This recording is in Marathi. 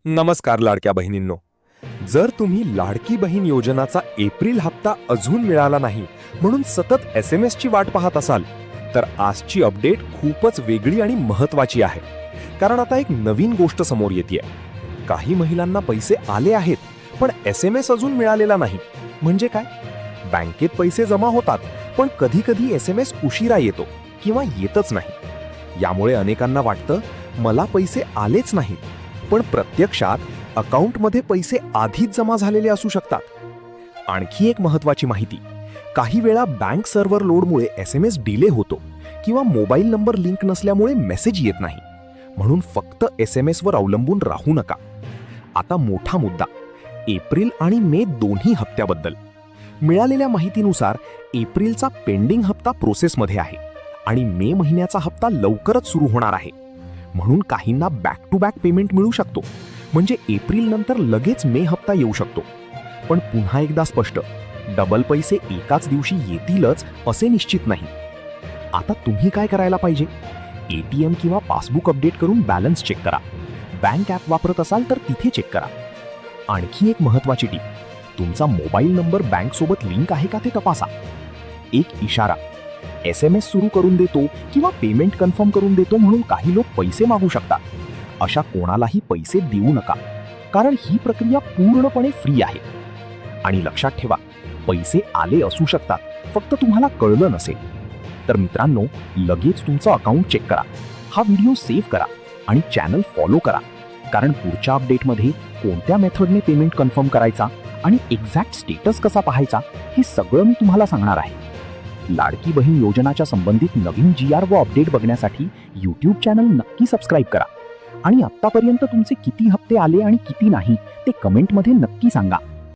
नमस्कार लाडक्या बहिणींनो. जर तुम्ही लाडकी बहीण योजनाचा एप्रिल हप्ता अजून मिळाला नाही म्हणून सतत SMS ची वाट पाहत असाल तर आजची अपडेट खूपच वेगळी आणि महत्त्वाची आहे. कारण आता एक नवीन गोष्ट समोर येते. काही महिलांना पैसे आले आहेत पण SMS अजून मिळालेला नाही. म्हणजे काय? बँकेत पैसे जमा होतात पण कधी कधी SMS उशिरा येतो किंवा येतच नाही. यामुळे अनेकांना वाटतं मला पैसे आलेच नाहीत, पण प्रत्यक्षात अकाउंटमध्ये पैसे आधीच जमा झालेले असू शकतात. आणखी एक महत्त्वाची माहिती, काही वेळा बँक सर्व्हर लोडमुळे SMS डिले होतो किंवा मोबाईल नंबर लिंक नसल्यामुळे मेसेज येत नाही. म्हणून फक्त SMS वर अवलंबून राहू नका. आता मोठा मुद्दा, एप्रिल आणि मे दोन्ही हप्त्याबद्दल. मिळालेल्या माहितीनुसार एप्रिलचा पेंडिंग हप्ता प्रोसेसमध्ये आहे आणि मे महिन्याचा हप्ता लवकरच सुरू होणार आहे. म्हणून काहींना बॅक टू बॅक पेमेंट मिळू शकतो, म्हणजे एप्रिल नंतर लगेच मे हप्ता येऊ शकतो. पण पुन्हा एकदा स्पष्ट, डबल पैसे एकाच दिवशी येतीलच असे निश्चित नाही. आता तुम्ही काय करायला पाहिजे? ATM किंवा पासबुक अपडेट करून बॅलन्स चेक करा. बँक ॲप वापरत असाल तर तिथे चेक करा. आणखी एक महत्त्वाची टीप, तुमचा मोबाईल नंबर बँकसोबत लिंक आहे का ते तपासा. एक इशारा, SMS सुरू करून देतो किंवा पेमेंट कन्फर्म करून देतो म्हणून काही लोक पैसे मागू शकतात. अशा कोणालाही पैसे देऊ नका, कारण ही प्रक्रिया पूर्णपणे फ्री आहे. आणि लक्षात ठेवा, पैसे आले असू शकतात, फक्त तुम्हाला कळलं नसेल. तर मित्रांनो, लगेच तुमचं अकाउंट चेक करा, हा व्हिडिओ सेव्ह करा आणि चॅनल फॉलो करा, कारण पुढच्या अपडेटमध्ये कोणत्या मेथडने पेमेंट कन्फर्म करायचा आणि एक्झॅक्ट स्टेटस कसा पाहायचा हे सगळं मी तुम्हाला सांगणार आहे. लाडकी बहीण योजनाच्या संबंधित नवीन GR व अपडेट बघण्यासाठी YouTube चॅनल नक्की सबस्क्राईब करा आणि आत्तापर्यंत तुमचे किती हप्ते आले आणि किती नाही ते कमेंटमध्ये नक्की सांगा.